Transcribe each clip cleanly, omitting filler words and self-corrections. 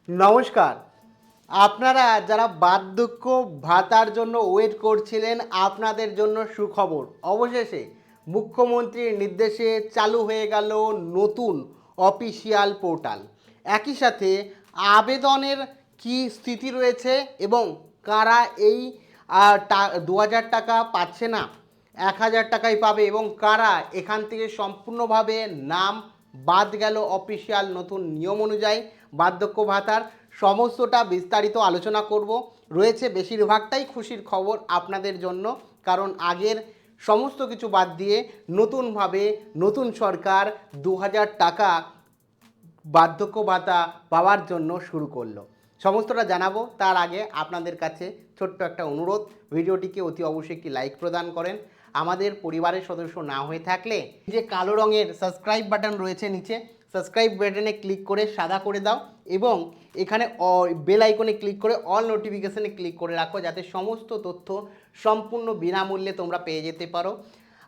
নমস্কার। আপনারা যারা বার্ধক্য ভাতার জন্য ওয়েট করছিলেন, আপনাদের জন্য সুখবর। অবশেষে মুখ্যমন্ত্রীর নির্দেশে চালু হয়ে গেল নতুন অফিসিয়াল পোর্টাল। একই সাথে আবেদনের কি স্থিতি রয়েছে এবং কারা এই ২,০০০ টাকা পাচ্ছে না, ১,০০০ টাকাই পাবে এবং কারা এখান থেকে সম্পূর্ণভাবে নাম বাদ গেল অফিসিয়াল নতুন নিয়ম অনুযায়ী বার্ধক্য ভাতার, সমস্তটা বিস্তারিত আলোচনা করব। রয়েছে বেশিরভাগটাই খুশির খবর আপনাদের জন্য, কারণ আগের সমস্ত কিছু বাদ দিয়ে নতুনভাবে নতুন সরকার ২,০০০ টাকা বার্ধক্য ভাতা পাওয়ার জন্য শুরু করলো। সমস্তটা জানাবো তার আগে আপনাদের কাছে ছোট্ট একটা অনুরোধ, ভিডিওটিকে অতি অবশ্যই একটি লাইক প্রদান করেন। আমাদের পরিবারের সদস্য না হয়ে থাকলে যে কালো রঙের সাবস্ক্রাইব বাটন রয়েছে নিচে, সাবস্ক্রাইব বাটনে ক্লিক করে সাদা করে দাও এবং এখানে বেল আইকনে ক্লিক করে অল নোটিফিকেশনে ক্লিক করে রাখো, যাতে সমস্ত তথ্য সম্পূর্ণ বিনামূল্যে তোমরা পেয়ে যেতে পারো।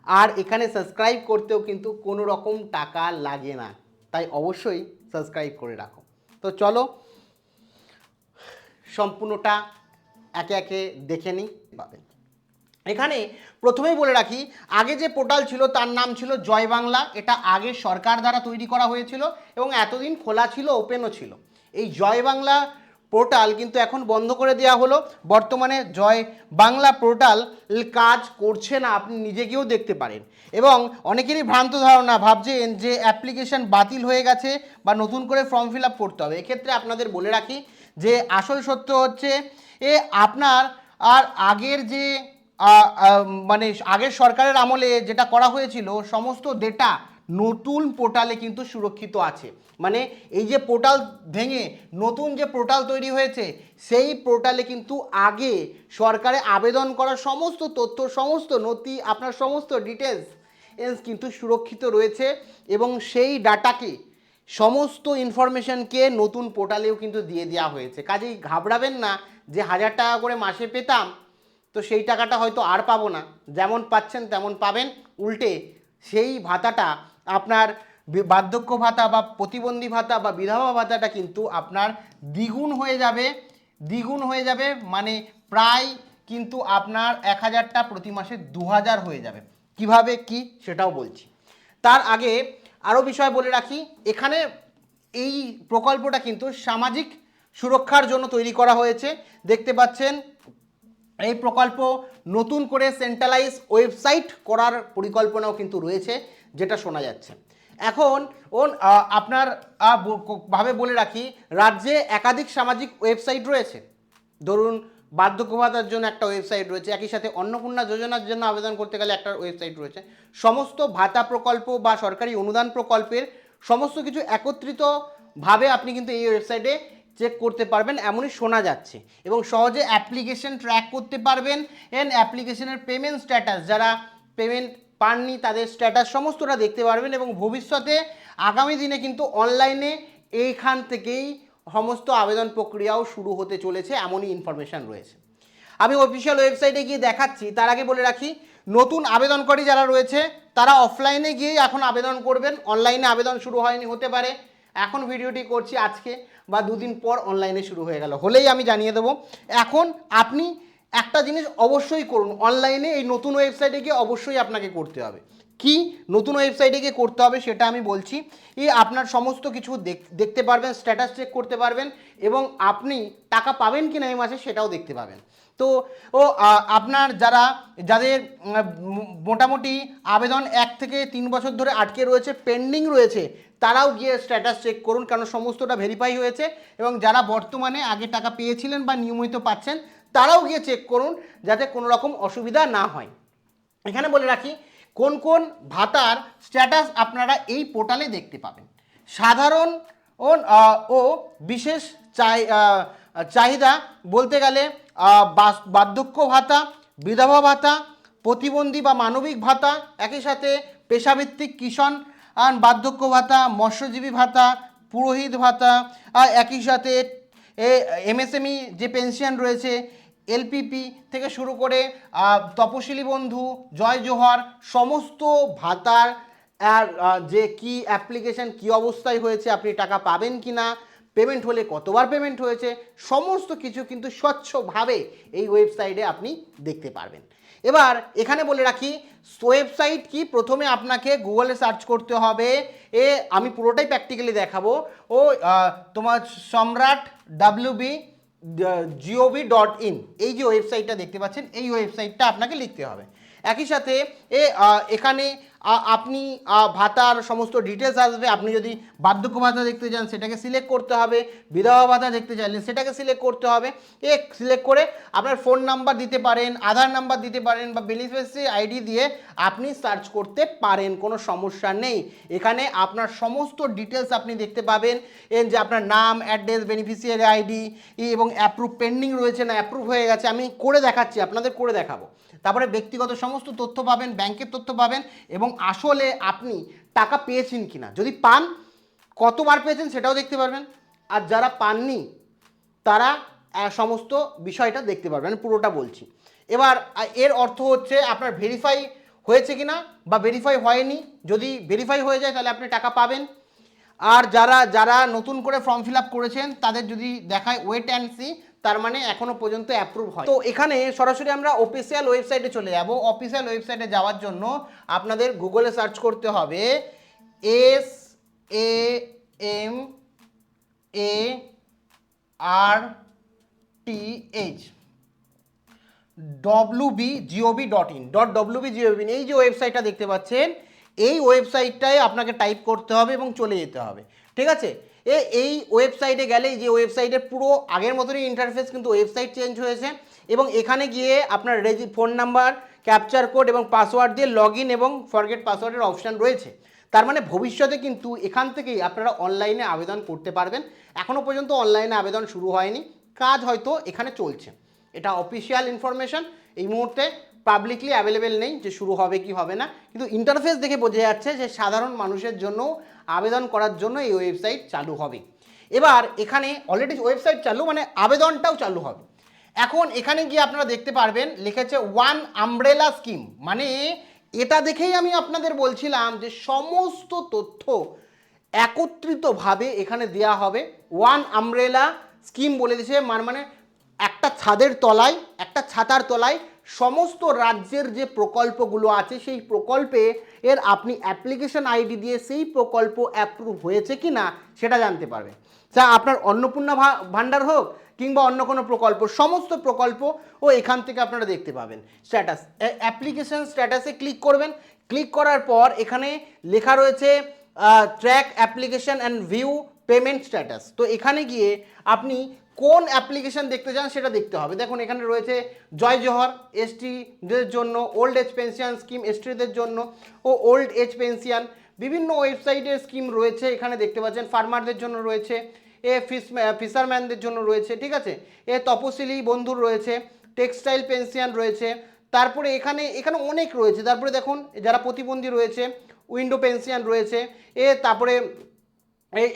আর এখানে সাবস্ক্রাইব করতেও কিন্তু কোনো রকম টাকা লাগে না, তাই অবশ্যই সাবস্ক্রাইব করে রাখো। তো চলো সম্পূর্ণটা একে একে দেখে নিই পাবেন। এখানে প্রথমেই বলে রাখি, আগে যে পোর্টাল ছিল তার নাম ছিল জয় বাংলা। এটা আগে সরকার দ্বারা তৈরি করা হয়েছিল এবং এতদিন খোলা ছিল, ওপেনও ছিল। এই জয় বাংলা পোর্টাল কিন্তু এখন বন্ধ করে দেওয়া হলো। বর্তমানে জয় বাংলা পোর্টাল কাজ করছে না, আপনি নিজে গিয়েও দেখতে পারেন। এবং অনেকেরই ভ্রান্ত ধারণা, ভাবছেন যে অ্যাপ্লিকেশন বাতিল হয়ে গেছে বা নতুন করে ফর্ম ফিল আপ করতে হবে। এক্ষেত্রে আপনাদের বলে রাখি যে আসল সত্য হচ্ছে আপনার আর আগের যে মানে আগের সরকারের আমলে যেটা করা হয়েছিল সমস্ত ডেটা নতুন পোর্টালে কিন্তু সুরক্ষিত আছে। মানে এই যে পোর্টাল ভেঙে নতুন যে পোর্টাল তৈরি হয়েছে সেই পোর্টালে কিন্তু আগে সরকারে আবেদন করার সমস্ত তথ্য, সমস্ত নথি, আপনার সমস্ত ডিটেলস কিন্তু সুরক্ষিত রয়েছে এবং সেই ডাটাকে, সমস্ত ইনফরমেশনকে নতুন পোর্টালেও কিন্তু দিয়ে দেওয়া হয়েছে। কাজেই ঘাবড়াবেন না যে ১,০০০ টাকা করে মাসে পেতাম তো সেই টাকাটা হয়তো আর পাবো না, যেমন পাচ্ছেন তেমন পাবেন। উল্টে সেই ভাতাটা আপনার বার্ধক্য ভাতা বা প্রতিবন্ধী ভাতা বা বিধবা ভাতাটা কিন্তু আপনার দ্বিগুণ হয়ে যাবে। দ্বিগুণ হয়ে যাবে মানে প্রায় কিন্তু আপনার ১,০০০টা প্রতি মাসে ২,০০০ হয়ে যাবে। কিভাবে কি সেটাও বলছি। তার আগে আরও বিষয় বলে রাখি, এখানে এই প্রকল্পটা কিন্তু সামাজিক সুরক্ষার জন্য তৈরি করা হয়েছে। দেখতে পাচ্ছেন এই প্রকল্প নতুন করে সেন্ট্রালাইজ ওয়েবসাইট করার পরিকল্পনাও কিন্তু রয়েছে, যেটা শোনা যাচ্ছে। এখন আপনার ভাবে বলে রাখি, রাজ্যে একাধিক সামাজিক ওয়েবসাইট রয়েছে। ধরুন বার্ধক্য ভাতার জন্য একটা ওয়েবসাইট রয়েছে, একই সাথে অন্নপূর্ণা যোজনার জন্য আবেদন করতে গেলে একটা ওয়েবসাইট রয়েছে। সমস্ত ভাতা প্রকল্প বা সরকারি অনুদান প্রকল্পের সমস্ত কিছু একত্রিতভাবে আপনি কিন্তু এই ওয়েবসাইটে চেক করতে পারবেন, এমনই শোনা যাচ্ছে। এবং সহজে অ্যাপ্লিকেশন ট্র্যাক করতে পারবেন। অ্যাপ্লিকেশনের পেমেন্ট স্ট্যাটাস, যারা পেমেন্ট পাননি তাদের স্ট্যাটাস সমস্তটা দেখতে পারবেন এবং ভবিষ্যতে আগামী দিনে কিন্তু অনলাইনে এইখান থেকেই সমস্ত আবেদন প্রক্রিয়াও শুরু হতে চলেছে, এমনই ইনফরমেশান রয়েছে। আমি অফিসিয়াল ওয়েবসাইটে গিয়ে দেখাচ্ছি। তার আগে বলে রাখি, নতুন আবেদনকারী যারা রয়েছে তারা অফলাইনে গিয়ে এখন আবেদন করবেন। অনলাইনে আবেদন শুরু হয়নি, হতে পারে এখন ভিডিওটি করছি আজকে বা দুদিন পর অনলাইনে শুরু হয়ে গেল, হলেই আমি জানিয়ে দেবো। এখন আপনি একটা জিনিস অবশ্যই করুন, অনলাইনে এই নতুন ওয়েবসাইটে গিয়ে অবশ্যই আপনাকে করতে হবে। কি নতুন ওয়েবসাইটে গিয়ে করতে হবে সেটা আমি বলছি। আপনার সমস্ত কিছু দেখতে পারবেন, স্ট্যাটাস চেক করতে পারবেন এবং আপনি টাকা পাবেন কি না এই মাসে সেটাও দেখতে পাবেন। তো আপনার যাদের মোটামুটি আবেদন 1 থেকে 3 বছর ধরে আটকে রয়েছে, পেন্ডিং রয়েছে, তারাও গিয়ে স্ট্যাটাস চেক করুন, কারণ সমস্তটা ভেরিফাই হয়েছে। এবং যারা বর্তমানে আগে টাকা পেয়েছিলেন বা নিয়মিত পাচ্ছেন তারাও গিয়ে চেক করুন, যাতে কোনো রকম অসুবিধা না হয়। এখানে বলে রাখি কোন কোন ভাতার স্ট্যাটাস আপনারা এই পোর্টালে দেখতে পাবেন। সাধারণ ও বিশেষ চাহিদা বলতে গেলে বার্ধক্য ভাতা, বিধবা ভাতা, প্রতিবন্ধী বা মানবিক ভাতা, একই সাথে পেশাভিত্তিক কিষাণ বার্ধক্য ভাতা, মৎস্যজীবী ভাতা, পুরোহিত ভাতা, একই সাথে এমএসএমই যে পেনশন রয়েছে, এলপিপি থেকে শুরু করে তপশিলি বন্ধু, জয় জোহার, সমস্ত ভাতার যে কি অ্যাপ্লিকেশন কি অবস্থায় হয়েছে, আপনি টাকা পাবেন কি না, পেমেন্ট হলে কতবার পেমেন্ট হয়েছে, সমস্ত কিছু কিন্তু স্বচ্ছভাবে এই ওয়েবসাইটে আপনি দেখতে পারবেন। এবার এখানে বলে রাখি ওয়েবসাইট কি, প্রথমে আপনাকে গুগলে সার্চ করতে হবে, আমি পুরোটাই প্র্যাকটিক্যালি দেখাবো, তোমার সম্রাট wb.gov.in এই যে ওয়েবসাইটটা দেখতে পাচ্ছেন, এই ওয়েবসাইটটা আপনাকে লিখতে হবে। একই সাথে এখানে আপনি ভাতার সমস্ত ডিটেলস আসবে। আপনি যদি বার্ধক্য ভাতা দেখতে চান সেটাকে সিলেক্ট করতে হবে, বিধবা ভাতা দেখতে চাইলে সেটাকে সিলেক্ট করতে হবে। সিলেক্ট করে আপনার ফোন নাম্বার দিতে পারেন, আধার নাম্বার দিতে পারেন, বা বেনিফিশিয়ারি আইডি দিয়ে আপনি সার্চ করতে পারেন, কোনো সমস্যা নেই। এখানে আপনার সমস্ত ডিটেলস আপনি দেখতে পাবেন, যে আপনার নাম, অ্যাড্রেস, বেনিফিশিয়ারি আইডি এবং অ্যাপ্রুভ পেন্ডিং রয়েছে না অ্যাপ্রুভ হয়ে গেছে, আমি করে দেখাচ্ছি, আপনাদের করে দেখাবো। তারপরে ব্যক্তিগত সমস্ত তথ্য পাবেন, ব্যাংকের তথ্য পাবেন, এবং আসলে আপনি টাকা পেয়েছেন কিনা, যদি পান কতবার পেয়েছেন সেটাও দেখতে পারবেন, আর যারা পাননি তারা সমস্ত বিষয়টা দেখতে পারবেন, পুরোটা বলছি। এবার এর অর্থ হচ্ছে আপনার ভেরিফাই হয়েছে কিনা বা ভেরিফাই হয়নি, যদি ভেরিফাই হয়ে যায় তাহলে আপনি টাকা পাবেন। আর যারা নতুন করে ফর্ম ফিল আপ করেছেন তাদের যদি দেখায় ওয়েট অ্যান্ড সি, তার মানে এখনো পর্যন্ত অ্যাপ্রুভ হয়। তো এখানে সরাসরি আমরা অফিসিয়াল ওয়েবসাইটে চলে যাব। অফিসিয়াল ওয়েবসাইটে যাওয়ার জন্য আপনাদের গুগলে সার্চ করতে হবে samarth.wb.gov.in এই যে ওয়েবসাইটটা দেখতে পাচ্ছেন, এই ওয়েবসাইটটায় আপনাকে টাইপ করতে হবে এবং চলে যেতে হবে, ঠিক আছে। এই ওয়েবসাইটে গেলে, যে ওয়েবসাইটের পুরো আগের মতনই ইন্টারফেস, কিন্তু ওয়েবসাইট চেঞ্জ হয়েছে, এবং এখানে গিয়ে আপনার ফোন নাম্বার, ক্যাপচার কোড এবং পাসওয়ার্ড দিয়ে লগ ইন এবং ফরগেট পাসওয়ার্ডের অপশান রয়েছে। তার মানে ভবিষ্যতে কিন্তু এখান থেকেই আপনারা অনলাইনে আবেদন করতে পারবেন। এখনও পর্যন্ত অনলাইনে আবেদন শুরু হয়নি, কাজ হয়তো এখানে চলছে। এটা অফিসিয়াল ইনফরমেশন, এই মুহূর্তে পাবলিকলি অ্যাভেলেবেল নেই যে শুরু হবে কি হবে না, কিন্তু ইন্টারফেস দেখে বোঝা যাচ্ছে যে সাধারণ মানুষের জন্য আবেদন করার জন্য এই ওয়েবসাইট চালু হবে। এবার এখানে অলরেডি ওয়েবসাইট চালু, মানে আবেদনটাও চালু হবে। এখন এখানে গিয়ে আপনারা দেখতে পারবেন লিখেছে ওয়ান আমব্রেলা স্কিম, মানে এটা দেখেই আমি আপনাদের বলছিলাম যে সমস্ত তথ্য একত্রিতভাবে এখানে দেওয়া হবে। ওয়ান আমব্রেলা স্কিম বলে দিয়েছে, মানে একটা ছাদের তলায়, একটা ছাতার তলায় সমস্ত রাজ্যের যে প্রকল্পগুলো আছে সেই প্রকল্পে আপনি অ্যাপ্লিকেশন আইডি দিয়ে সেই প্রকল্প অ্যাপ্রুভ হয়েছে কি না সেটা জানতে পারবেন। যা আপনার অন্নপূর্ণা ভাণ্ডার হোক কিংবা অন্য কোনো প্রকল্প, সমস্ত প্রকল্প এখান থেকে আপনারা দেখতে পাবেন। স্ট্যাটাস, অ্যাপ্লিকেশন স্ট্যাটাসে ক্লিক করবেন। ক্লিক করার পর এখানে লেখা রয়েছে track application and view payment status. তো এখানে গিয়ে আপনি কোন অ্যাপ্লিকেশন দেখতে চান সেটা দেখতে হবে। দেখুন এখানে রয়েছে জয় জোহর এসটিদের জন্য, ওল্ড এজ পেনশন স্কিম এসটিদের জন্য ও ওল্ড এজ পেনশন, বিভিন্ন ওয়েবসাইটের স্কিম রয়েছে এখানে দেখতে পাচ্ছেন। ফার্মারদের জন্য রয়েছে, ফিশারম্যানদের জন্য রয়েছে, ঠিক আছে, তপশিলি বন্ধুর রয়েছে, টেক্সটাইল পেনশন রয়েছে, তারপরে এখানে অনেক রয়েছে। তারপরে দেখুন যারা প্রতিবন্ধী রয়েছে, উইন্ডো পেনশন রয়েছে, তারপরে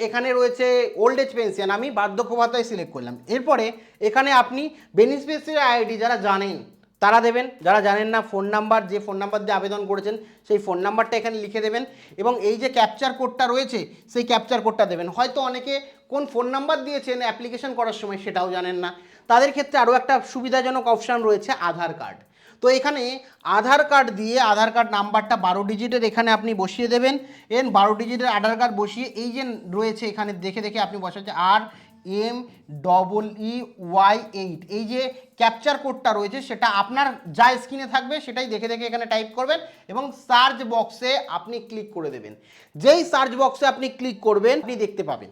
এখানে রয়েছে ওল্ড এজ পেনশন, আমি বার্ধক্য ভাতায় সিলেক্ট করলাম। এরপরে এখানে আপনি বেনিফিশিয়ারি আইডি যারা জানেন তারা দেবেন, যারা জানেন না ফোন নাম্বার, যে ফোন নাম্বার দিয়ে আবেদন করেছেন সেই ফোন নাম্বারটা এখানে লিখে দেবেন, এবং এই যে ক্যাপচার কোডটা রয়েছে সেই ক্যাপচার কোডটা দেবেন। হয়তো অনেকে কোন ফোন নাম্বার দিয়েছেন অ্যাপ্লিকেশন করার সময় সেটাও জানেন না, তাদের ক্ষেত্রে আরও একটা সুবিধাজনক অপশান রয়েছে আধার কার্ড। তো এখানে আধার কার্ড দিয়ে আধার কার্ড নাম্বারটা 12 ডিজিটের এখানে আপনি বসিয়ে দেবেন। 12 ডিজিটের আধার কার্ড বসিয়ে এই যে রয়েছে এখানে দেখে আপনি বসাচ্ছেন RMEEY8, এই যে ক্যাপচার কোডটা রয়েছে সেটা আপনার যা স্ক্রিনে থাকবে সেটাই দেখে এখানে টাইপ করবেন এবং সার্চ বক্সে আপনি ক্লিক করে দেবেন। যেই সার্চ বক্সে আপনি ক্লিক করবেন আপনি দেখতে পাবেন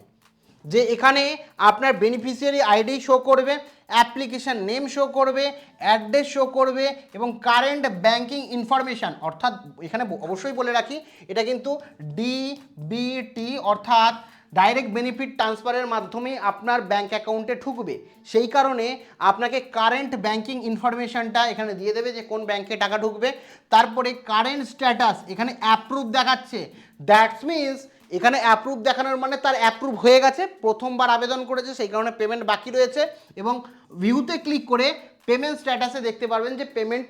যে এখানে আপনার বেনিফিশিয়ারি আইডি শো করবে, অ্যাপ্লিকেশন নেম শো করবে, অ্যাড্রেস শো করবে এবং কারেন্ট ব্যাংকিং ইনফরমেশান, অর্থাৎ এখানে অবশ্যই বলে রাখি এটা কিন্তু ডিবিটি অর্থাৎ ডাইরেক্ট বেনিফিট ট্রান্সফারের মাধ্যমে আপনার ব্যাঙ্ক অ্যাকাউন্টে ঢুকবে, সেই কারণে আপনাকে কারেন্ট ব্যাংকিং ইনফরমেশানটা এখানে দিয়ে দেবে যে কোন ব্যাংকে টাকা ঢুকবে। তারপরে কারেন্ট স্ট্যাটাস এখানে অ্যাপ্রুভ দেখাচ্ছে, দ্যাটস মিনস এখানে অ্যাপ্রুভ দেখানোর মানে তার অ্যাপ্রুভ হয়ে গেছে, প্রথমবার আবেদন করেছে সেই কারণে পেমেন্ট বাকি রয়েছে। এবং ভিউতে ক্লিক করে পেমেন্ট স্ট্যাটাসে দেখতে পারবেন যে পেমেন্ট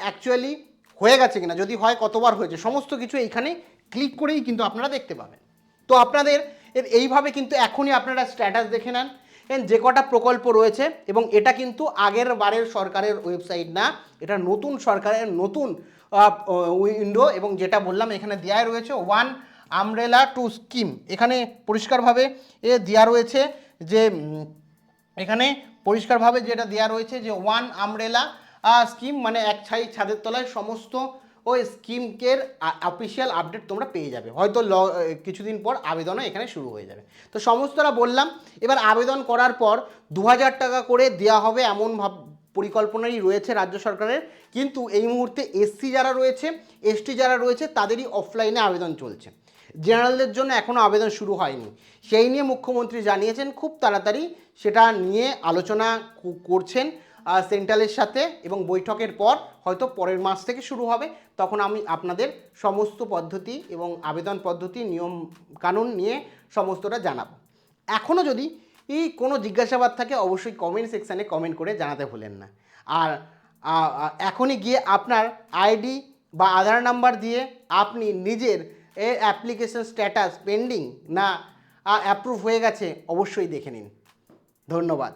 অ্যাকচুয়ালি হয়ে গেছে কিনা, যদি হয় কতবার হয়েছে, সমস্ত কিছু এইখানে ক্লিক করেই কিন্তু আপনারা দেখতে পাবেন। তো আপনাদের এইভাবে কিন্তু এখনই আপনারা স্ট্যাটাস দেখে নেন যে কটা প্রকল্প রয়েছে, এবং এটা কিন্তু আগের বারের সরকারের ওয়েবসাইট না, এটা নতুন সরকারের নতুন উইন্ডো। এবং যেটা বললাম এখানে দেওয়া রয়েছে ওয়ান আমব্রেলা টু স্কিম, এখানে পরিষ্কারভাবে দেওয়া রয়েছে যে এখানে পরিষ্কারভাবে যেটা দেওয়া রয়েছে যে ওয়ান আমব্রেলা স্কিম মানে এক ছাদের তলায় সমস্ত ওই স্কিমকের অফিসিয়াল আপডেট তোমরা পেয়ে যাবে, হয়তো কিছুদিন পর আবেদনও এখানে শুরু হয়ে যাবে। তো সমস্তটা বললাম। এবার আবেদন করার পর 2000 টাকা করে দেওয়া হবে এমন পরিকল্পনাই রয়েছে রাজ্য সরকারের, কিন্তু এই মুহূর্তে এসসি যারা রয়েছে, এসটি যারা রয়েছে তাদেরই অফলাইনে আবেদন চলছে, জেনারেলদের জন্য এখনও আবেদন শুরু হয়নি। সেই নিয়ে মুখ্যমন্ত্রী জানিয়েছেন খুব তাড়াতাড়ি সেটা নিয়ে আলোচনা করছেন সেন্ট্রালের সাথে, এবং বৈঠকের পর হয়তো পরের মাস থেকে শুরু হবে, তখন আমি আপনাদের সমস্ত পদ্ধতি এবং আবেদন পদ্ধতি নিয়ম কানুন নিয়ে সমস্তটা জানাবো। এখনও যদি কোনো জিজ্ঞাসাবাদ থাকে অবশ্যই কমেন্ট সেকশানে কমেন্ট করে জানাতে ভুলেন না। আর এখনই গিয়ে আপনার আইডি বা আধার নাম্বার দিয়ে আপনি নিজের অ্যাপ্লিকেশন স্ট্যাটাস পেন্ডিং না অ্যাপ্রুভ হয়ে গেছে অবশ্যই দেখে নিন। ধন্যবাদ।